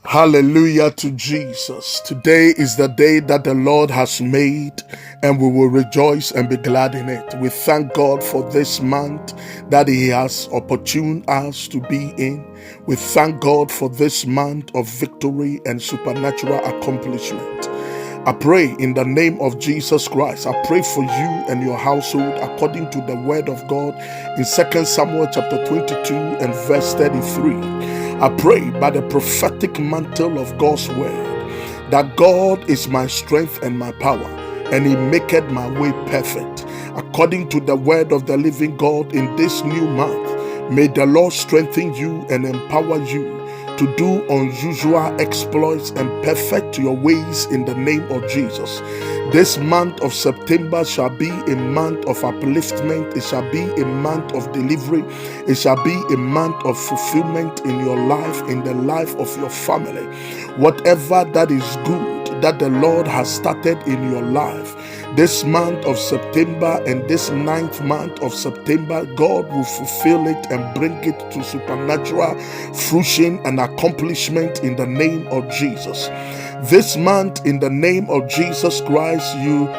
Hallelujah to Jesus. Today is the day that the Lord has made, and we will rejoice and be glad in it. We thank God for this month that He has opportuned us to be in. We thank God for this month of victory and supernatural accomplishment. I pray in the name of Jesus Christ. I pray for you and your household according to the word of God in 2 Samuel chapter 22 and verse 33. I pray by the prophetic mantle of God's word that God is my strength and my power, and He maketh my way perfect. According to the word of the living God in this new month, may the Lord strengthen you and empower you to do unusual exploits and perfect your ways in the name of Jesus. This month of September shall be a month of upliftment. It shall be a month of delivery. It shall be a month of fulfillment in your life, in the life of your family. Whatever that is good that the Lord has started in your life, this month of September and this ninth month of September, God will fulfill it and bring it to supernatural fruition and accomplishment in the name of Jesus. This month, in the name of Jesus Christ,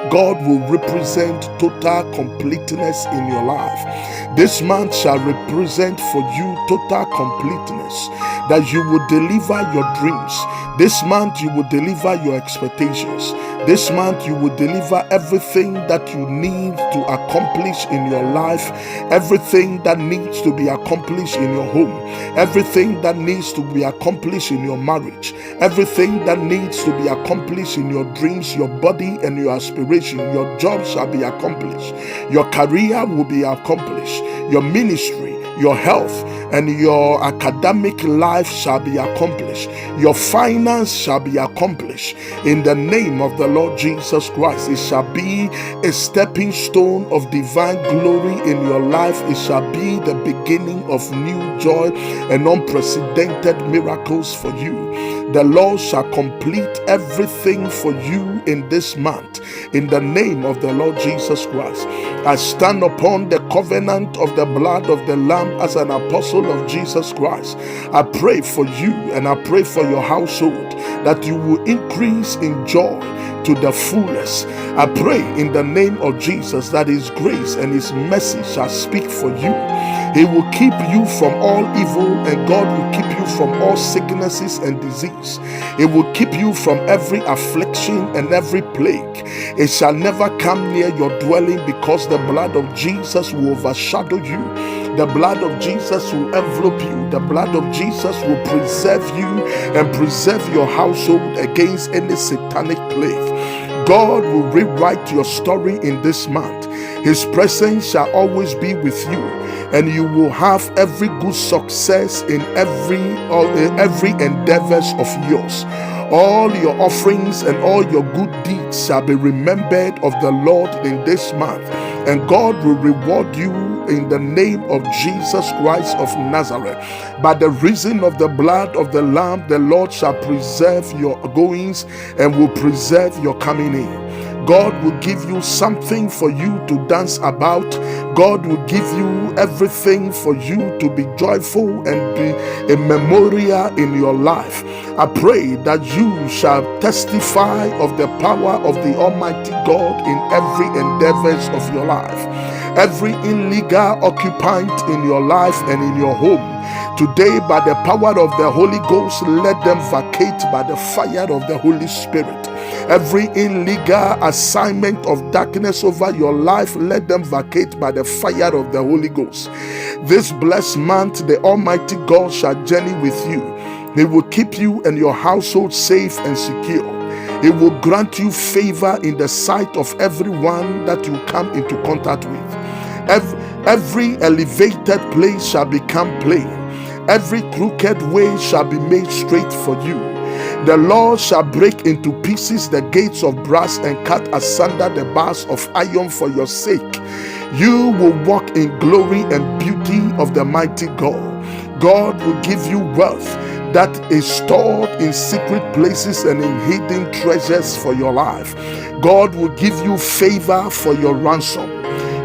God will represent total completeness in your life. This month shall represent for you total completeness, that you will deliver your dreams. This month you will deliver your expectations. This month you will deliver everything that you need to accomplish in your life, everything that needs to be accomplished in your home, everything that needs to be accomplished in your marriage, everything that needs to be accomplished in your dreams, your body and your aspiration. Your job shall be accomplished. Your career will be accomplished. Your ministry, your health, and your academic life shall be accomplished. Your finance shall be accomplished. In the name of the Lord Jesus Christ, it shall be a stepping stone of divine glory in your life. It shall be the beginning of new joy and unprecedented miracles for you. The Lord shall complete everything for you in this month. In the name of the Lord Jesus Christ, I stand upon the covenant of the blood of the Lamb as an apostle of Jesus Christ. I pray for you and I pray for your household that you will increase in joy to the fullest. I pray in the name of Jesus that His grace and His mercy shall speak for you. He will keep you from all evil, and God will keep you from all sicknesses and disease. It will keep you from every affliction and every plague. It shall never come near your dwelling, because the blood of Jesus will overshadow you. The blood of Jesus will envelop you. The blood of Jesus will preserve you and preserve your household against any satanic plague. God will rewrite your story in this month. His presence shall always be with you, and you will have every good success in every endeavors of yours. All your offerings and all your good deeds shall be remembered of the Lord in this month, and God will reward you in the name of Jesus Christ of Nazareth. By the reason of the blood of the Lamb, the Lord shall preserve your goings and will preserve your coming in. God will give you something for you to dance about. God will give you everything for you to be joyful and be a memorial in your life. I pray that you shall testify of the power of the Almighty God in every endeavors of your life. Every illegal occupant in your life and in your home, today by the power of the Holy Ghost, let them vacate by the fire of the Holy Spirit. Every illegal assignment of darkness over your life, let them vacate by the fire of the Holy Ghost. This blessed month, the Almighty God shall journey with you. He will keep you and your household safe and secure. He will grant you favor in the sight of everyone that you come into contact with. Every elevated place shall become plain. Every crooked way shall be made straight for you. The Lord shall break into pieces the gates of brass and cut asunder the bars of iron for your sake. You will walk in glory and beauty of the mighty God. God will give you wealth that is stored in secret places and in hidden treasures for your life. God will give you favor for your ransom.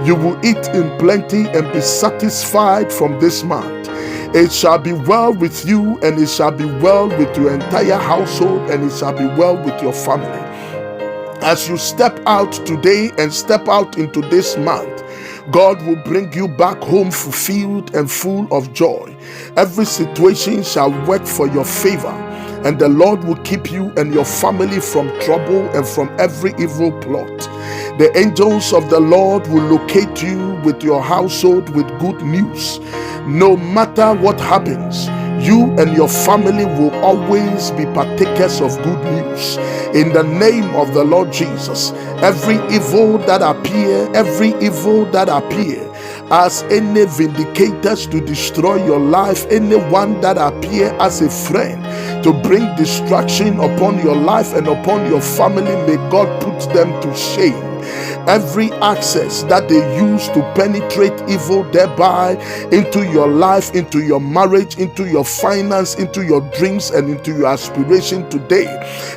You will eat in plenty and be satisfied from this month. It shall be well with you, and it shall be well with your entire household, and it shall be well with your family. As you step out today and step out into this month, God will bring you back home fulfilled and full of joy. Every situation shall work for your favor, and the Lord will keep you and your family from trouble and from every evil plot. The angels of the Lord will locate you with your household with good news. No matter what happens, you and your family will always be partakers of good news. In the name of the Lord Jesus, every evil that appear as any vindicators to destroy your life, anyone that appear as a friend to bring destruction upon your life and upon your family, may God put them to shame. Every access that they use to penetrate evil thereby into your life, into your marriage, into your finance, into your dreams, and into your aspiration today.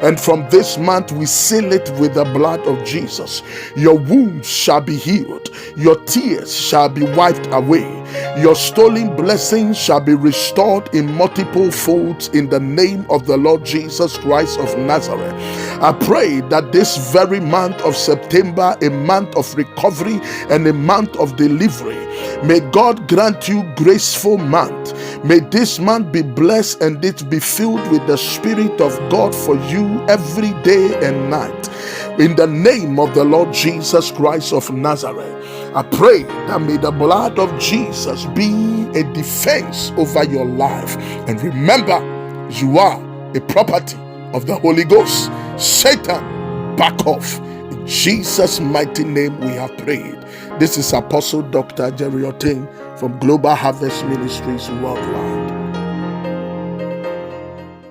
And from this month, we seal it with the blood of Jesus. Your wounds shall be healed. Your tears shall be wiped away. Your stolen blessings shall be restored in multiple folds in the name of the Lord Jesus Christ of Nazareth. I pray that this very month of September, a month of recovery and a month of delivery, may God grant you graceful month. May this month be blessed and it be filled with the Spirit of God for you every day and night. In the name of the Lord Jesus Christ of Nazareth, I pray that may the blood of Jesus be a defense over your life. And remember, you are a property of the Holy Ghost. Satan, back off. In Jesus' mighty name we have prayed. This is Apostle Dr. Jerry Oting from Global Harvest Ministries Worldwide.